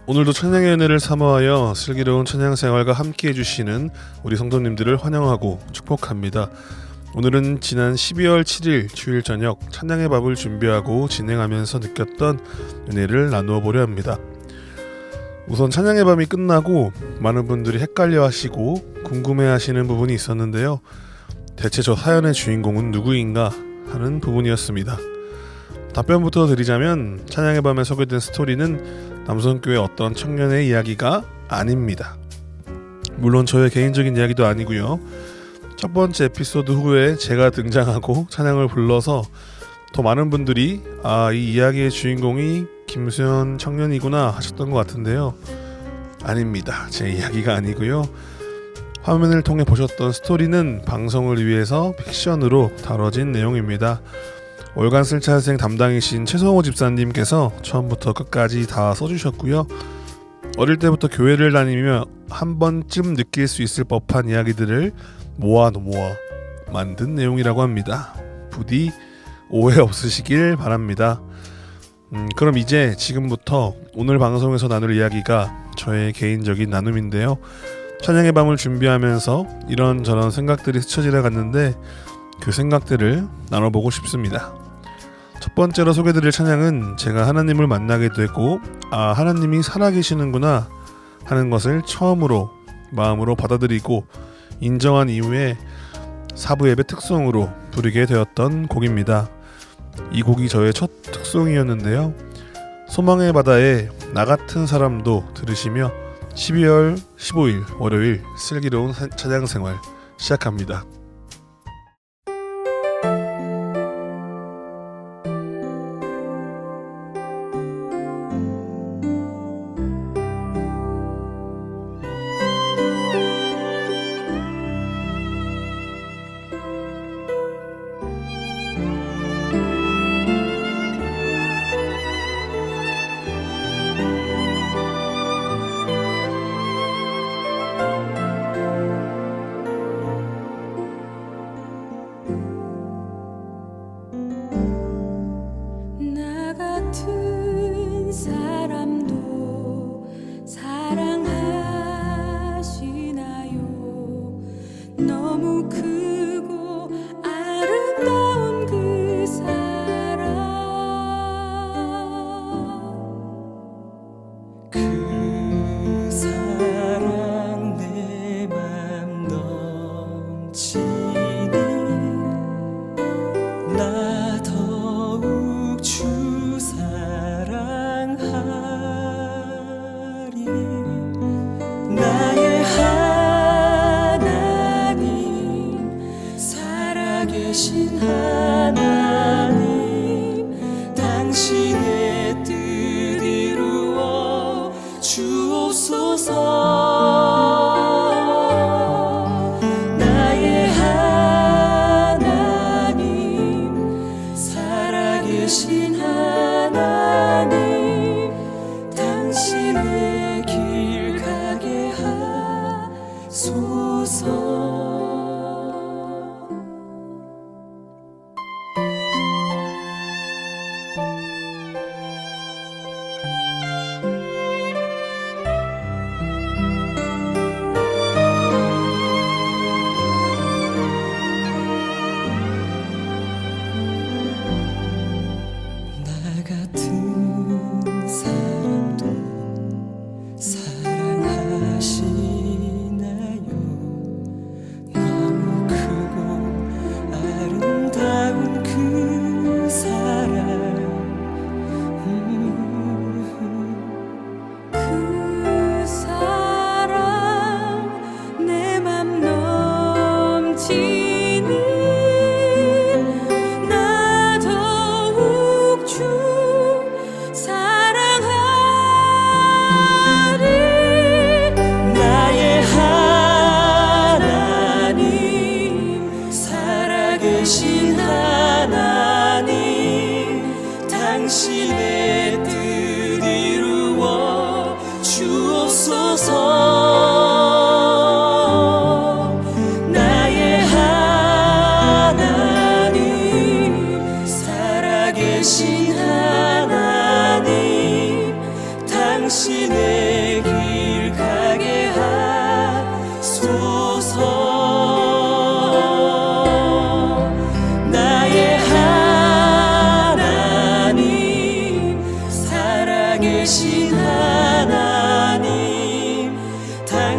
오늘도 찬양의 은혜를 사모하여 슬기로운 찬양생활과 함께 해주시는 우리 성도님들을 환영하고 축복합니다. 오늘은 지난 12월 7일 주일 저녁 찬양의 밥을 준비하고 진행하면서 느꼈던 은혜를 나누어 보려 합니다. 우선 찬양의 밤이 끝나고 많은 분들이 헷갈려 하시고 궁금해 하시는 부분이 있었는데요. 대체 저 사연의 주인공은 누구인가 하는 부분이었습니다. 답변부터 드리자면 찬양의 밤에 소개된 스토리는 남성교회 어떤 청년의 이야기가 아닙니다. 물론 저의 개인적인 이야기도 아니고요. 첫 번째 에피소드 후에 제가 등장하고 찬양을 불러서 더 많은 분들이 이 이야기의 주인공이 김수현 청년이구나 하셨던 것 같은데요. 아닙니다. 제 이야기가 아니고요. 화면을 통해 보셨던 스토리는 방송을 위해서 픽션으로 다뤄진 내용입니다. 월간 슬차생 담당이신 최성호 집사님께서 처음부터 끝까지 다 써주셨고요. 어릴 때부터 교회를 다니며 한 번쯤 느낄 수 있을 법한 이야기들을 모아 만든 내용이라고 합니다. 부디 오해 없으시길 바랍니다. 그럼 이제 지금부터 오늘 방송에서 나눌 이야기가 저의 개인적인 나눔인데요. 찬양의 밤을 준비하면서 이런저런 생각들이 스쳐 지나갔는데 그 생각들을 나눠보고 싶습니다. 첫 번째로 소개드릴 찬양은 제가 하나님을 만나게 되고 하나님이 살아계시는구나 하는 것을 처음으로 마음으로 받아들이고 인정한 이후에 사부 예배 특송으로 부르게 되었던 곡입니다. 이 곡이 저의 첫 특송이었는데요. 소망의 바다에 나 같은 사람도 들으시며 12월 15일 월요일 슬기로운 찬양 생활 시작합니다.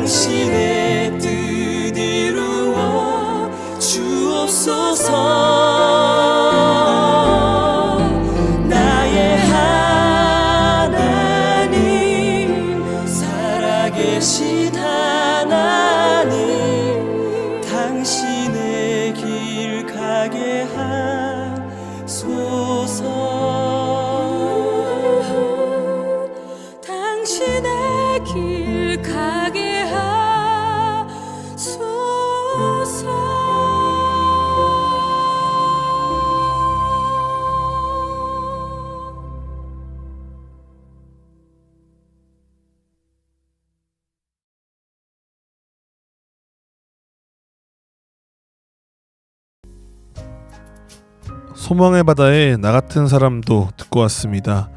당신의 뜻 이루어 주옵소서. 나의 하나님, 살아계신 하나님, 당신의 길 가게 하소서. 당신의 길 가게 하소서. 소망의 바다에 나 같은 사람도 듣고 왔습니다.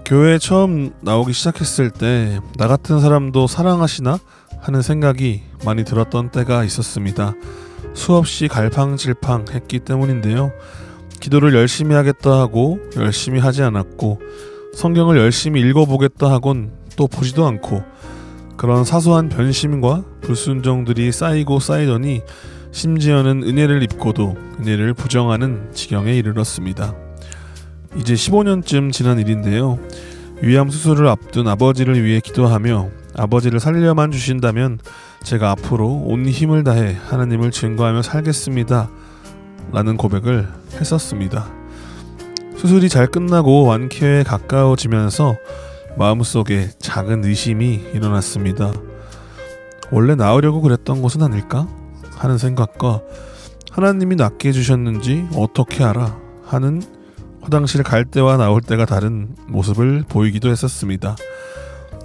교회에 처음 나오기 시작했을 때 나 같은 사람도 사랑하시나 하는 생각이 많이 들었던 때가 있었습니다. 수없이 갈팡질팡했기 때문인데요. 기도를 열심히 하겠다 하고 열심히 하지 않았고, 성경을 열심히 읽어보겠다 하곤 또 보지도 않고, 그런 사소한 변심과 불순종들이 쌓이고 쌓이더니 심지어는 은혜를 입고도 은혜를 부정하는 지경에 이르렀습니다. 이제 15년쯤 지난 일인데요. 위암 수술을 앞둔 아버지를 위해 기도하며 아버지를 살려만 주신다면 제가 앞으로 온 힘을 다해 하나님을 증거하며 살겠습니다 라는 고백을 했었습니다. 수술이 잘 끝나고 완쾌에 가까워지면서 마음속에 작은 의심이 일어났습니다. 원래 나으려고 그랬던 것은 아닐까 하는 생각과, 하나님이 낫게 해주셨는지 어떻게 알아 하는 화장실 갈 때와 나올 때가 다른 모습을 보이기도 했었습니다.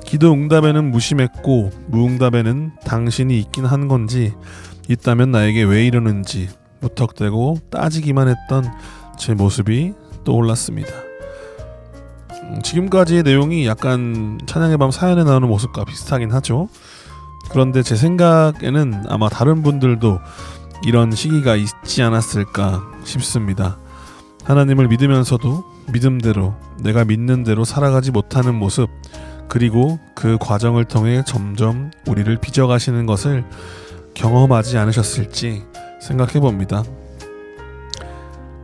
기도 응답에는 무심했고, 무응답에는 당신이 있긴 한 건지, 있다면 나에게 왜 이러는지 무턱대고 따지기만 했던 제 모습이 떠올랐습니다. 지금까지의 내용이 약간 찬양의 밤 사연에 나오는 모습과 비슷하긴 하죠. 그런데 제 생각에는 아마 다른 분들도 이런 시기가 있지 않았을까 싶습니다. 하나님을 믿으면서도 믿음대로, 내가 믿는 대로 살아가지 못하는 모습, 그리고 그 과정을 통해 점점 우리를 빚어가시는 것을 경험하지 않으셨을지 생각해 봅니다.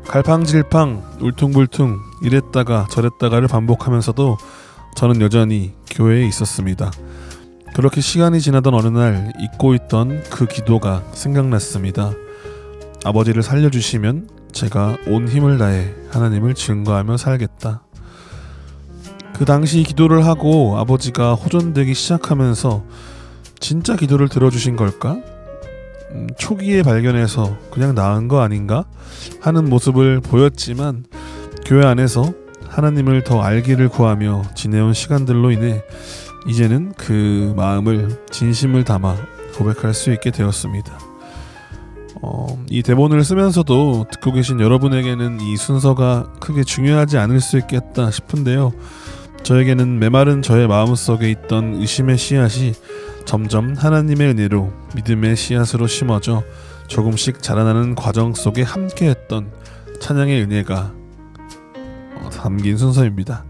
갈팡질팡, 울퉁불퉁, 이랬다가 저랬다가를 반복하면서도 저는 여전히 교회에 있었습니다. 그렇게 시간이 지나던 어느 날 잊고 있던 그 기도가 생각났습니다. 아버지를 살려주시면 제가 온 힘을 다해 하나님을 증거하며 살겠다. 그 당시 기도를 하고 아버지가 호전되기 시작하면서 진짜 기도를 들어주신 걸까? 초기에 발견해서 그냥 나은 거 아닌가? 하는 모습을 보였지만, 교회 안에서 하나님을 더 알기를 구하며 지내온 시간들로 인해 이제는 그 마음을 진심을 담아 고백할 수 있게 되었습니다. 이 대본을 쓰면서도 듣고 계신 여러분에게는 이 순서가 크게 중요하지 않을 수 있겠다 싶은데요. 저에게는 메마른 저의 마음속에 있던 의심의 씨앗이 점점 하나님의 은혜로 믿음의 씨앗으로 심어져 조금씩 자라나는 과정 속에 함께했던 찬양의 은혜가 담긴 순서입니다.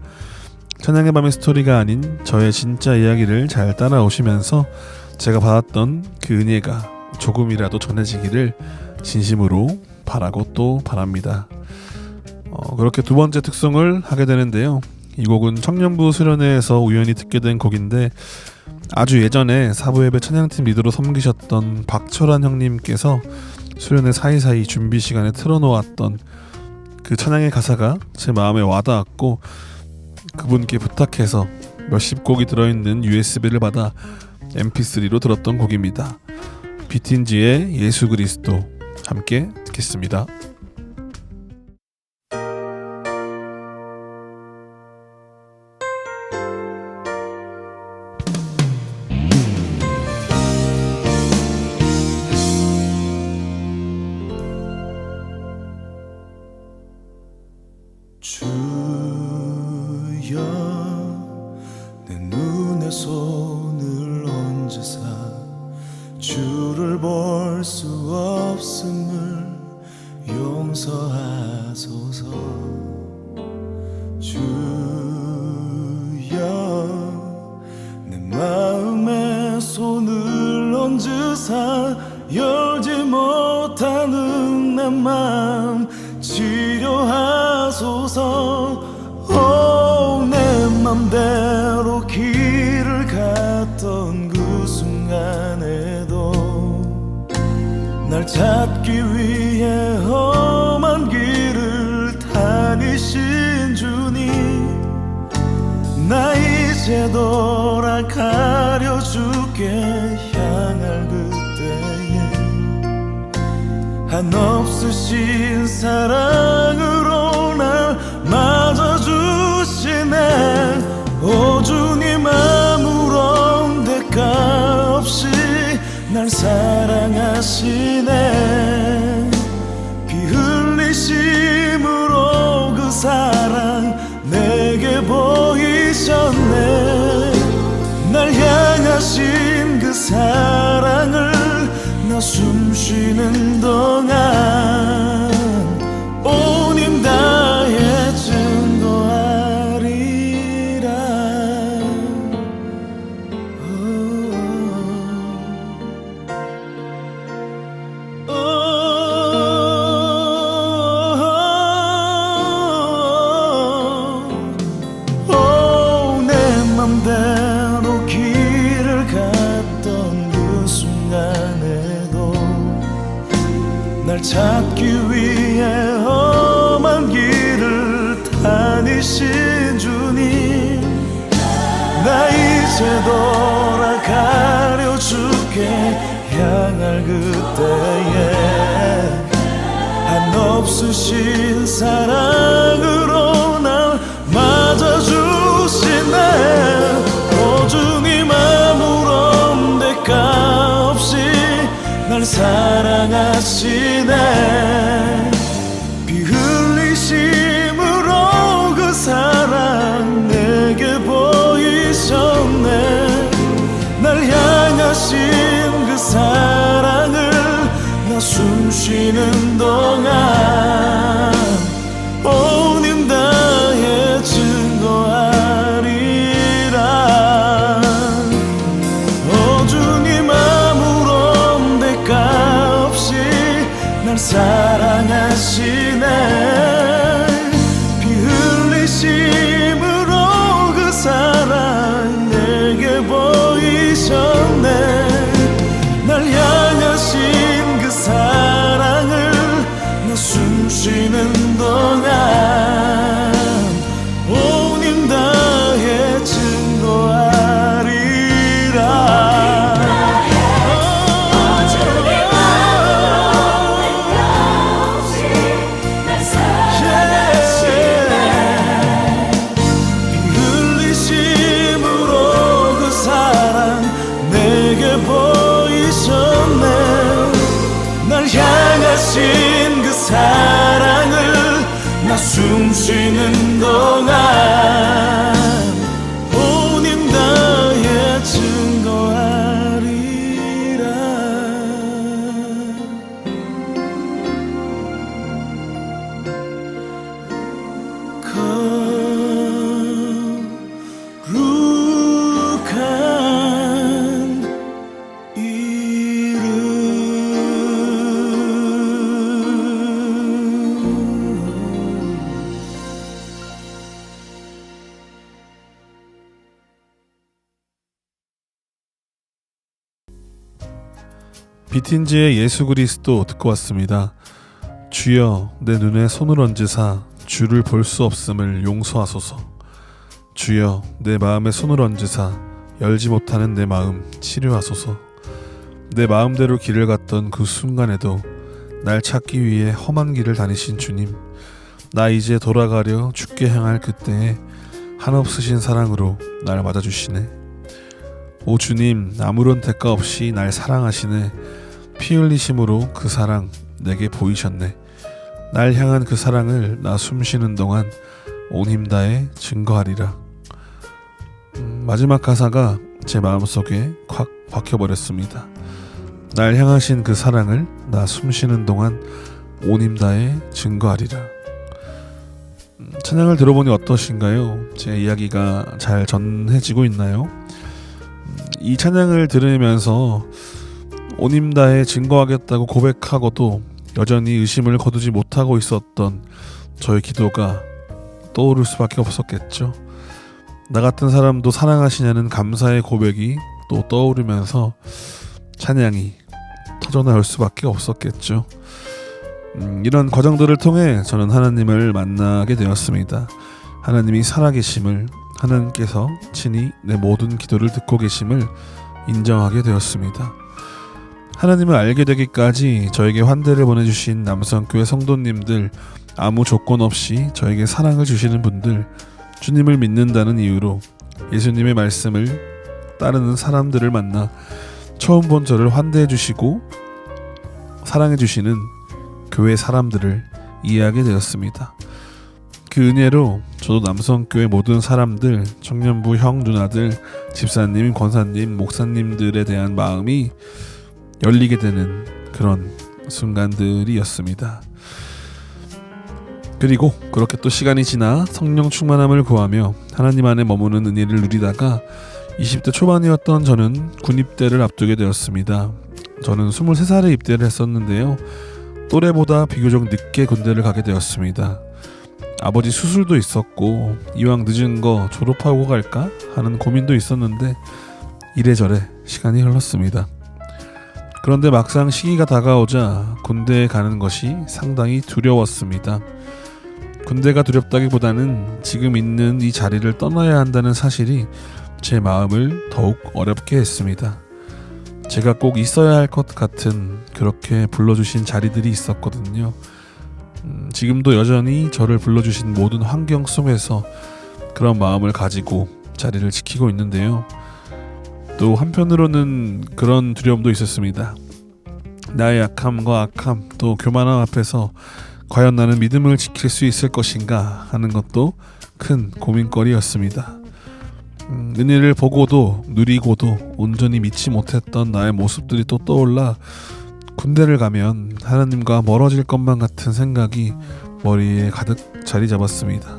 찬양의 밤의 스토리가 아닌 저의 진짜 이야기를 잘 따라오시면서 제가 받았던 그 은혜가 조금이라도 전해지기를 진심으로 바라고 또 바랍니다. 그렇게 두 번째 특송을 하게 되는데요. 이 곡은 청년부 수련회에서 우연히 듣게 된 곡인데, 아주 예전에 사부예배 찬양팀 리더로 섬기셨던 박철환 형님께서 수련회 사이사이 준비 시간에 틀어놓았던 그 찬양의 가사가 제 마음에 와닿았고, 그분께 부탁해서 몇십 곡이 들어있는 USB를 받아 MP3로 들었던 곡입니다. 비틴지의 예수 그리스도, 함께 듣겠습니다. 주여, 내 눈에 손을 얹으사 주를 볼 수 없음을 던지사 열지 못하는 내 맘 치료하소서. 내 맘대로 길을 갔던 그 순간에도 날 찾기 위해 험한 길을 다니신 주님, 나 이제 돌아가려 주께 향할 그때에 한없으신 사랑으로 날 맞아주시네. 오 주님, 아무런 대가 없이 날 사랑하시네. 피 흘리심으로 그 사랑 내게 보이셨네. 날 향하신 그 사랑을 나 숨쉬는 동안 온 힘 다해 증거하리라. 내 맘대로 길을 갔던 그 순간에도 날 찾기 위해 험한 길을 다니신 주님, 나 이제 돌아가려 주께 향할 그때에 한없으신 사랑으로 날 맞아주시네. 오 주님, 아무런 대가 없이 날 사랑하시네. 피 흘리심으로 그 사랑 내게 보이셨네. 날 향하신 그 사랑을 나 숨쉬는 동안 온 힘 다해 증거하리라. 오 주님, 아무런 대가 없이 날 사랑하시네. 피 흘리심으로 그 사랑 내게 보이셨네. 날 향하신 그 사랑을 나 숨쉬는 동안 온 힘 다해 증거하리라. 피 흘리심으로 그 사랑 내게 보이셨네. 날 향하신 그 사랑을 나 숨쉬는 동안 온 힘 다해 증거하리라. 거룩한 비틴즈의 예수 그리스도 듣고 왔습니다. 주여, 내 눈에 손을 얹으사 주를 볼 수 없음을 용서하소서. 주여, 내 마음에 손을 얹으사 열지 못하는 내 마음 치료하소서. 내 마음대로 길을 갔던 그 순간에도 날 찾기 위해 험한 길을 다니신 주님, 나 이제 돌아가려 주께 향할 그때에 한없으신 사랑으로 날 맞아주시네. 오 주님, 아무런 대가 없이 날 사랑하시네. 피 흘리심으로 그 사랑 내게 보이셨네. 날 향한 그 사랑을 나 숨쉬는 동안 온 힘 다해 증거하리라. 마지막 가사가 제 마음속에 콱 박혀버렸습니다. 날 향하신 그 사랑을 나 숨쉬는 동안 온 힘 다해 증거하리라. 찬양을 들어보니 어떠신가요? 제 이야기가 잘 전해지고 있나요? 이 찬양을 들으면서 온힘 다해 증거하겠다고 고백하고도 여전히 의심을 거두지 못하고 있었던 저의 기도가 떠오를 수밖에 없었겠죠. 나 같은 사람도 사랑하시냐는 감사의 고백이 또 떠오르면서 찬양이 터져나올 수밖에 없었겠죠. 이런 과정들을 통해 저는 하나님을 만나게 되었습니다. 하나님이 살아계심을, 하나님께서 친히 내 모든 기도를 듣고 계심을 인정하게 되었습니다. 하나님을 알게 되기까지 저에게 환대를 보내주신 남성교회 성도님들, 아무 조건 없이 저에게 사랑을 주시는 분들, 주님을 믿는다는 이유로 예수님의 말씀을 따르는 사람들을 만나 처음 본 저를 환대해 주시고 사랑해 주시는 교회 사람들을 이해하게 되었습니다. 그 은혜로 저도 남성교회 모든 사람들, 청년부 형 누나들, 집사님, 권사님, 목사님들에 대한 마음이 열리게 되는 그런 순간들이었습니다. 그리고 그렇게 또 시간이 지나 성령 충만함을 구하며 하나님 안에 머무는 은혜를 누리다가 20대 초반이었던 저는 군입대를 앞두게 되었습니다. 저는 23살에 입대를 했었는데요. 또래보다 비교적 늦게 군대를 가게 되었습니다. 아버지 수술도 있었고 이왕 늦은 거 졸업하고 갈까 하는 고민도 있었는데 이래저래 시간이 흘렀습니다. 그런데 막상 시기가 다가오자 군대에 가는 것이 상당히 두려웠습니다. 군대가 두렵다기보다는 지금 있는 이 자리를 떠나야 한다는 사실이 제 마음을 더욱 어렵게 했습니다. 제가 꼭 있어야 할 것 같은 그렇게 불러주신 자리들이 있었거든요. 지금도 여전히 저를 불러주신 모든 환경 속에서 그런 마음을 가지고 자리를 지키고 있는데요. 또 한편으로는 그런 두려움도 있었습니다. 나의 약함과 악함, 또 교만함 앞에서 과연 나는 믿음을 지킬 수 있을 것인가 하는 것도 큰 고민거리였습니다. 은혜를 보고도 누리고도 온전히 믿지 못했던 나의 모습들이 또 떠올라 군대를 가면 하나님과 멀어질 것만 같은 생각이 머리에 가득 자리 잡았습니다.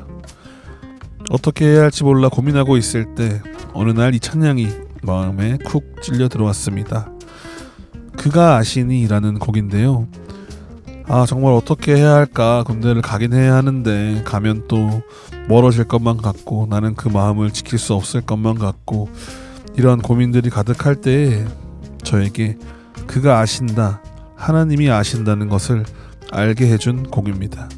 어떻게 해야 할지 몰라 고민하고 있을 때 어느 날 이 찬양이 마음에 쿡 찔려 들어왔습니다. 그가 아시니 라는 곡인데요. 정말 어떻게 해야 할까, 군대를 가긴 해야 하는데 가면 또 멀어질 것만 같고 나는 그 마음을 지킬 수 없을 것만 같고 이런 고민들이 가득할 때에 저에게 그가 아신다, 하나님이 아신다는 것을 알게 해준 곡입니다.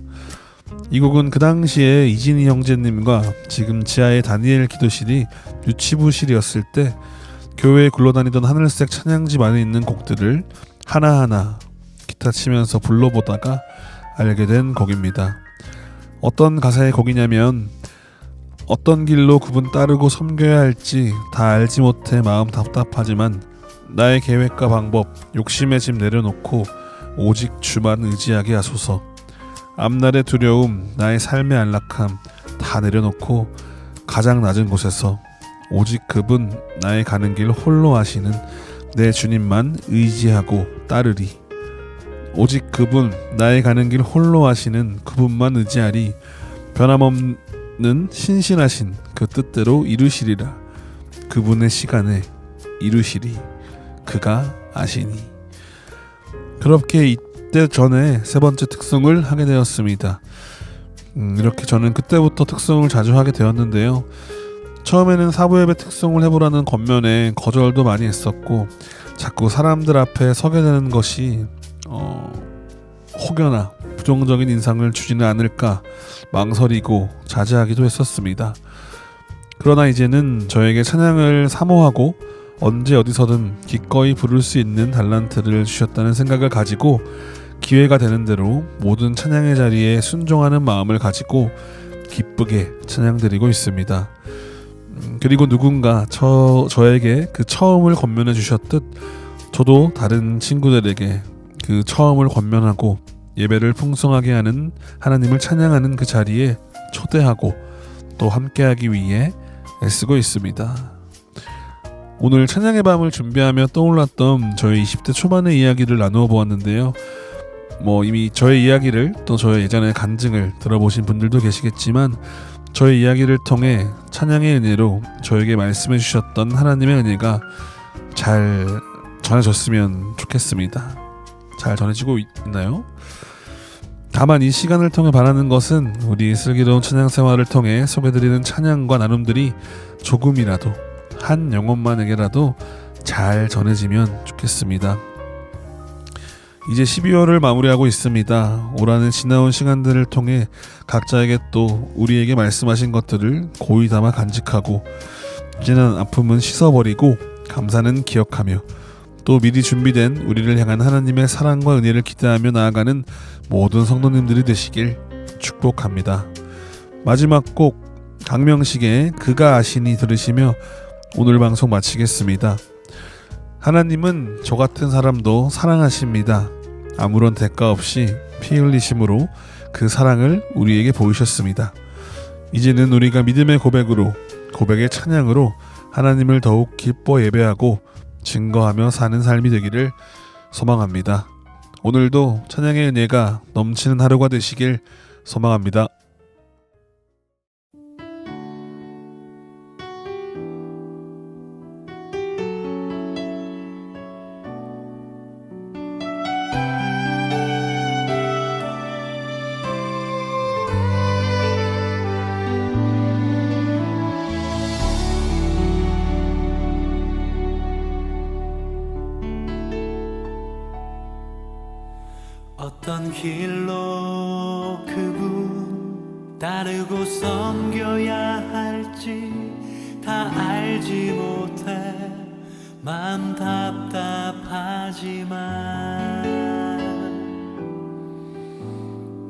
이 곡은 그 당시에 이진희 형제님과 지금 지하의 다니엘 기도실이 유치부실이었을 때 교회에 굴러다니던 하늘색 찬양집 안에 있는 곡들을 하나하나 기타 치면서 불러보다가 알게 된 곡입니다. 어떤 가사의 곡이냐면 어떤 길로 그분 따르고 섬겨야 할지 다 알지 못해 마음 답답하지만 나의 계획과 방법, 욕심의 짐 내려놓고 오직 주만 의지하게 하소서. 앞날의 두려움, 나의 삶의 안락함 다 내려놓고 가장 낮은 곳에서 오직 그분 나의 가는 길 홀로 아시는 내 주님만 의지하고 따르리. 오직 그분 나의 가는 길 홀로 아시는 그분만 의지하리. 변함없는 신실하신 그 뜻대로 이루시리라. 그분의 시간에 이루시리. 그가 아시니. 그렇게 이때 전에 세 번째 특송을 하게 되었습니다. 이렇게 저는 그때부터 특송을 자주 하게 되었는데요. 처음에는 사부예배 특송을 해보라는 겉면에 거절도 많이 했었고 자꾸 사람들 앞에 서게 되는 것이 혹여나 부정적인 인상을 주지는 않을까 망설이고 자제하기도 했었습니다. 그러나 이제는 저에게 찬양을 사모하고 언제 어디서든 기꺼이 부를 수 있는 달란트를 주셨다는 생각을 가지고 기회가 되는 대로 모든 찬양의 자리에 순종하는 마음을 가지고 기쁘게 찬양드리고 있습니다. 그리고 누군가 저에게 그 처음을 권면해 주셨듯 저도 다른 친구들에게 그 처음을 권면하고 예배를 풍성하게 하는 하나님을 찬양하는 그 자리에 초대하고 또 함께하기 위해 애쓰고 있습니다. 오늘 찬양의 밤을 준비하며 떠올랐던 저의 20대 초반의 이야기를 나누어 보았는데요. 이미 저의 이야기를 또 저의 예전의 간증을 들어보신 분들도 계시겠지만 저의 이야기를 통해 찬양의 은혜로 저에게 말씀해 주셨던 하나님의 은혜가 잘 전해졌으면 좋겠습니다. 잘 전해지고 있나요? 다만 이 시간을 통해 바라는 것은 우리 슬기로운 찬양 생활을 통해 소개드리는 찬양과 나눔들이 조금이라도 한 영혼만에게라도 잘 전해지면 좋겠습니다. 이제 12월을 마무리하고 있습니다. 올 한해 지나온 시간들을 통해 각자에게 또 우리에게 말씀하신 것들을 고이 담아 간직하고 지난 아픔은 씻어버리고 감사는 기억하며 또 미리 준비된 우리를 향한 하나님의 사랑과 은혜를 기대하며 나아가는 모든 성도님들이 되시길 축복합니다. 마지막 곡 강명식의 그가 아시니 들으시며 오늘 방송 마치겠습니다. 하나님은 저 같은 사람도 사랑하십니다. 아무런 대가 없이 피 흘리심으로 그 사랑을 우리에게 보이셨습니다. 이제는 우리가 믿음의 고백으로, 고백의 찬양으로 하나님을 더욱 기뻐 예배하고 증거하며 사는 삶이 되기를 소망합니다. 오늘도 찬양의 은혜가 넘치는 하루가 되시길 소망합니다. 어떤 길로 그분 따르고 섬겨야 할지 다 알지 못해 마음 답답하지만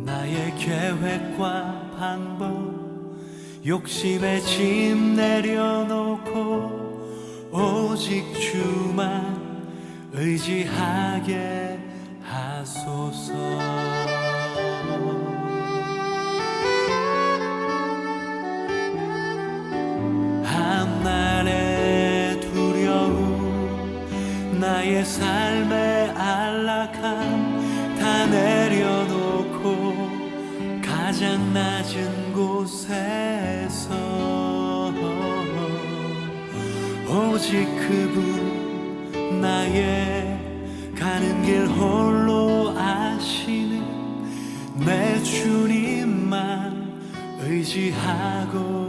나의 계획과 방법 욕심에 짐 내려놓고 오직 주만 의지하게 하소서. 한날의 두려움 나의 삶의 안락함 다 내려놓고 가장 낮은 곳에서 오직 그분 나의 가는 길 홀로 아시는 내 주님만 의지하고